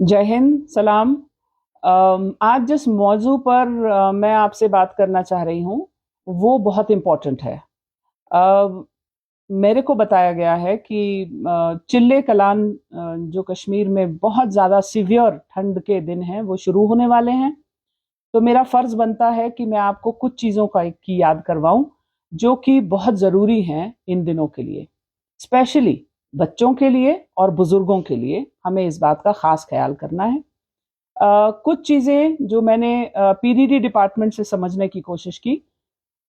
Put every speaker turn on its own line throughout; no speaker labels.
जय हिंद, सलाम। आज जिस मौजू पर मैं आपसे बात करना चाह रही हूँ, वो बहुत इम्पोर्टेंट है। अ, मेरे को बताया गया है कि चिल्ले कलान जो कश्मीर में बहुत ज़्यादा सीवियर ठंड के दिन हैं, वो शुरू होने वाले हैं। तो मेरा फ़र्ज़ बनता है कि मैं आपको कुछ चीज़ों की याद करवाऊँ, जो कि बहुत ज़रूरी हैं इन दिनों के लिए। स्पेशली बच्चों के लिए और बुज़ुर्गों के लिए हमें इस बात का ख़ास ख़्याल करना है। कुछ चीज़ें जो मैंने पीडीडी डिपार्टमेंट से समझने की कोशिश की।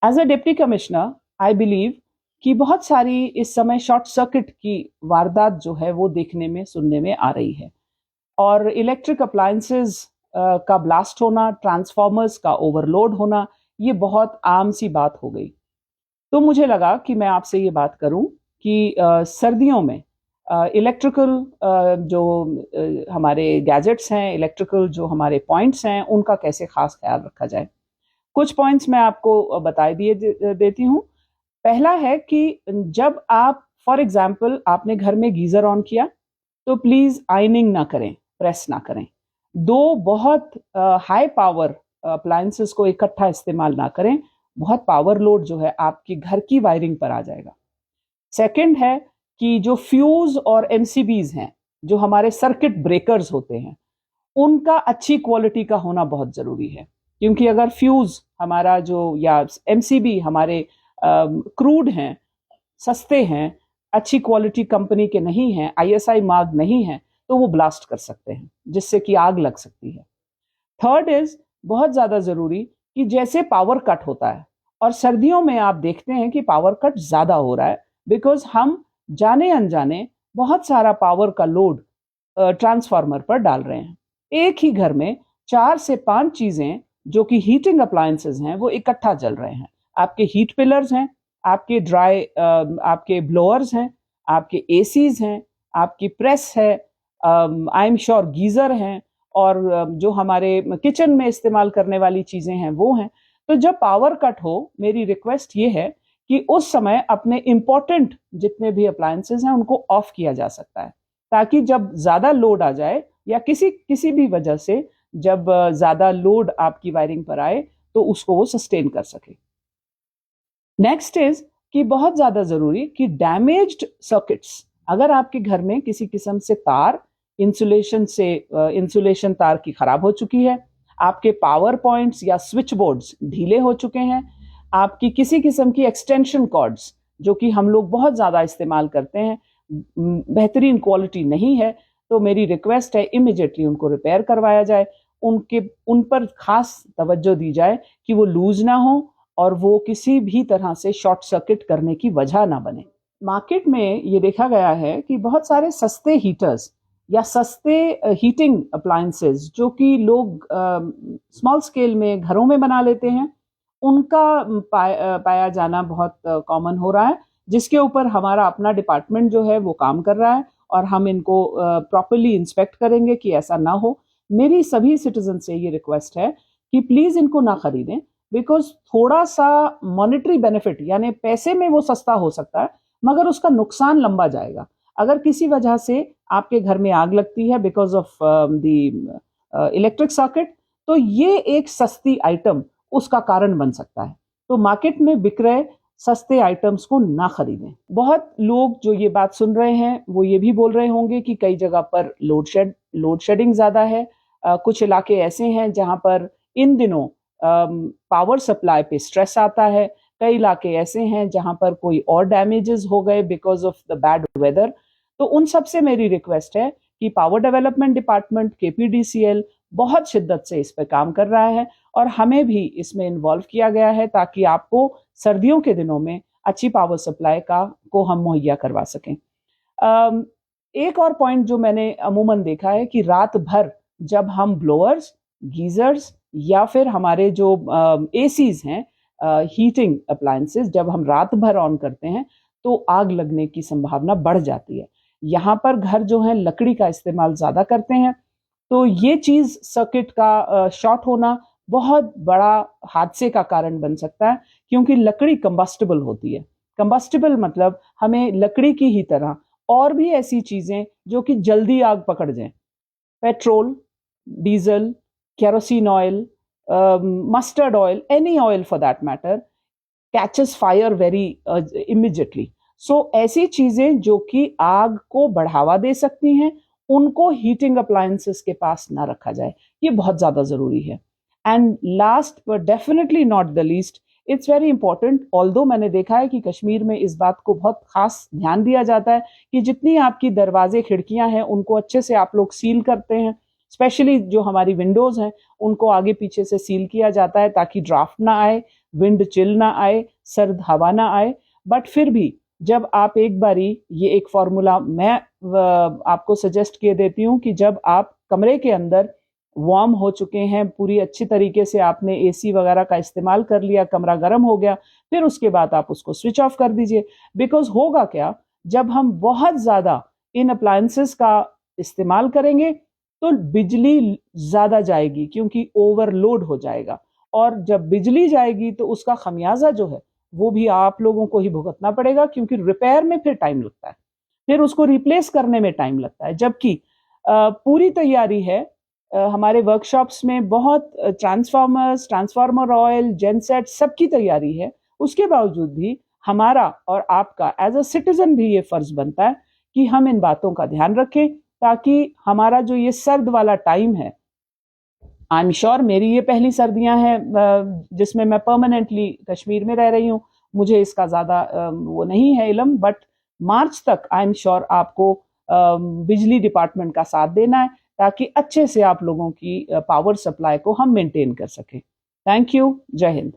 As a deputy commissioner I believe कि बहुत सारी इस समय शॉर्ट सर्किट की वारदात जो है वो देखने में सुनने में आ रही है। और इलेक्ट्रिक अप्लायंसेस का ब्लास्ट होना, ट्रांसफॉर्मर्स का ओवरलोड होना, ये बहुत आम सी बात हो गई। तो मुझे लगा कि मैं आपसे ये बात करूं कि सर्दियों में इलेक्ट्रिकल जो हमारे गैजेट्स हैं, इलेक्ट्रिकल जो हमारे पॉइंट्स हैं, उनका कैसे खास ख्याल रखा जाए। कुछ पॉइंट्स मैं आपको देती हूँ। पहला है कि जब आप फॉर एग्जाम्पल आपने घर में गीजर ऑन किया, तो प्लीज आयनिंग ना करें, प्रेस ना करें। दो बहुत हाई पावर अप्लायंसेस को इकट्ठा इस्तेमाल ना करें। बहुत पावर लोड जो है आपकी घर की वायरिंग पर आ जाएगा। सेकंड है कि जो फ्यूज और एमसीबीज हैं, जो हमारे सर्किट ब्रेकर्स होते हैं, उनका अच्छी क्वालिटी का होना बहुत जरूरी है। क्योंकि अगर फ्यूज हमारा जो या एमसीबी हमारे क्रूड हैं, सस्ते हैं, अच्छी क्वालिटी कंपनी के नहीं हैं, आईएसआई मार्क नहीं है, तो वो ब्लास्ट कर सकते हैं, जिससे कि आग लग सकती है। थर्ड इज बहुत ज्यादा जरूरी कि जैसे पावर कट होता है, और सर्दियों में आप देखते हैं कि पावर कट ज्यादा हो रहा है, बिकॉज हम जाने अनजाने बहुत सारा पावर का लोड ट्रांसफार्मर पर डाल रहे हैं। एक ही घर में 4 से 5 चीजें जो कि हीटिंग अप्लायंसेज हैं, वो इकट्ठा चल रहे हैं। आपके हीट पिलर्स हैं, आपके आपके ब्लोअर्स हैं, आपके एसीज हैं, आपकी प्रेस है, आई एम श्योर गीजर हैं, और जो हमारे किचन में इस्तेमाल करने वाली चीजें हैं वो हैं। तो जब पावर कट हो, मेरी रिक्वेस्ट ये है कि उस समय अपने इंपॉर्टेंट जितने भी अप्लायंसेज हैं उनको ऑफ किया जा सकता है, ताकि जब ज्यादा लोड आ जाए या किसी किसी भी वजह से जब ज्यादा लोड आपकी वायरिंग पर आए, तो उसको वो सस्टेन कर सके। नेक्स्ट इज कि बहुत ज्यादा जरूरी कि डैमेज्ड सर्किट्स, अगर आपके घर में किसी किस्म से तार इंसुलेशन तार की खराब हो चुकी है, आपके पावर पॉइंट्स या स्विच बोर्ड्स ढीले हो चुके हैं, आपकी किसी किस्म की एक्सटेंशन कॉर्ड्स जो कि हम लोग बहुत ज्यादा इस्तेमाल करते हैं, बेहतरीन क्वालिटी नहीं है, तो मेरी रिक्वेस्ट है इमिजिएटली उनको रिपेयर करवाया जाए। उन पर खास तवज्जो दी जाए कि वो लूज ना हो और वो किसी भी तरह से शॉर्ट सर्किट करने की वजह ना बने। मार्केट में ये देखा गया है कि बहुत सारे सस्ते हीटर्स या सस्ते हीटिंग अप्लायंसेस जो कि लोग स्मॉल स्केल में घरों में बना लेते हैं, उनका पाया जाना बहुत कॉमन हो रहा है, जिसके ऊपर हमारा अपना डिपार्टमेंट जो है वो काम कर रहा है, और हम इनको प्रॉपरली इंस्पेक्ट करेंगे कि ऐसा ना हो। मेरी सभी सिटीजन से ये रिक्वेस्ट है कि प्लीज इनको ना खरीदें, बिकॉज थोड़ा सा मॉनेटरी बेनिफिट यानी पैसे में वो सस्ता हो सकता है, मगर उसका नुकसान लंबा जाएगा। अगर किसी वजह से आपके घर में आग लगती है because of the electric circuit, तो ये एक सस्ती आइटम उसका कारण बन सकता है। तो मार्केट में बिक रहे सस्ते आइटम्स को ना खरीदें। बहुत लोग जो ये बात सुन रहे हैं वो ये भी बोल रहे होंगे कि कई जगह पर लोड शेडिंग ज्यादा है। कुछ इलाके ऐसे हैं जहां पर इन दिनों पावर सप्लाई पे स्ट्रेस आता है। कई इलाके ऐसे हैं जहां पर कोई और डैमेजेस हो गए because of the bad weather. तो उन सब से मेरी रिक्वेस्ट है कि पावर डेवलपमेंट डिपार्टमेंट केपीडीसीएल बहुत शिद्दत से इस पर काम कर रहा है, और हमें भी इसमें इन्वॉल्व किया गया है ताकि आपको सर्दियों के दिनों में अच्छी पावर सप्लाई का को हम मुहैया करवा सकें। एक और पॉइंट जो मैंने अमूमन देखा है कि रात भर जब हम ब्लोअर्स, गीजर्स या फिर हमारे जो एसीज हैं, हीटिंग अप्लायंसेस, जब हम रात भर ऑन करते हैं तो आग लगने की संभावना बढ़ जाती है। यहाँ पर घर जो है लकड़ी का इस्तेमाल ज्यादा करते हैं, तो ये चीज सर्किट का शॉर्ट होना बहुत बड़ा हादसे का कारण बन सकता है, क्योंकि लकड़ी कंबस्टिबल होती है। कंबस्टिबल मतलब हमें लकड़ी की ही तरह और भी ऐसी चीजें जो कि जल्दी आग पकड़ जाएं, petrol, diesel, kerosene oil, mustard oil, any oil for that matter, catches fire very immediately. So ऐसी चीजें जो कि आग को बढ़ावा दे सकती हैं, उनको हीटिंग अप्लायंसेस के पास ना रखा जाए, ये बहुत ज्यादा जरूरी है. And last but definitely not the least, it's very important, although मैंने देखा है कि कश्मीर में इस बात को बहुत खास ध्यान दिया जाता है कि जितनी आपकी दरवाजे खिड़कियां हैं उनको अच्छे से आप लोग सील करते हैं. स्पेशली जो हमारी विंडोज हैं उनको आगे पीछे से सील किया जाता है ताकि ड्राफ्ट ना आए, विंड चिल ना आए, सर्द हवा ना आए. बट फिर भी जब आप एक बारी, ये एक फॉर्मूला मैं आपको सजेस्ट किए देती हूँ कि जब आप कमरे के अंदर वार्म हो चुके हैं, पूरी अच्छी तरीके से आपने एसी वगैरह का इस्तेमाल कर लिया, कमरा गर्म हो गया, फिर उसके बाद आप उसको स्विच ऑफ कर दीजिए. बिकॉज होगा क्या, जब हम बहुत ज्यादा इन अप्लायंसेस का इस्तेमाल करेंगे तो बिजली ज्यादा जाएगी क्योंकि ओवरलोड हो जाएगा. और जब बिजली जाएगी तो उसका खमियाजा जो है वो भी आप लोगों को ही भुगतना पड़ेगा, क्योंकि रिपेयर में फिर टाइम लगता है, फिर उसको रिप्लेस करने में टाइम लगता है. जबकि पूरी तैयारी है, हमारे वर्कशॉप्स में बहुत ट्रांसफार्मर्स, ट्रांसफार्मर ऑयल, जेनसेट, सबकी तैयारी है. उसके बावजूद भी हमारा और आपका एज अ सिटीजन भी ये फर्ज बनता है कि हम इन बातों का ध्यान रखें, ताकि हमारा जो ये सर्द वाला टाइम है, आई एम श्योर मेरी ये पहली सर्दियां हैं जिसमें मैं परमानेंटली कश्मीर में रह रही हूँ, मुझे इसका ज्यादा वो नहीं है इल्म, बट मार्च तक आई एम श्योर आपको बिजली डिपार्टमेंट का साथ देना है ताकि अच्छे से आप लोगों की पावर सप्लाई को हम मेंटेन कर सकें. Thank you. जय हिंद.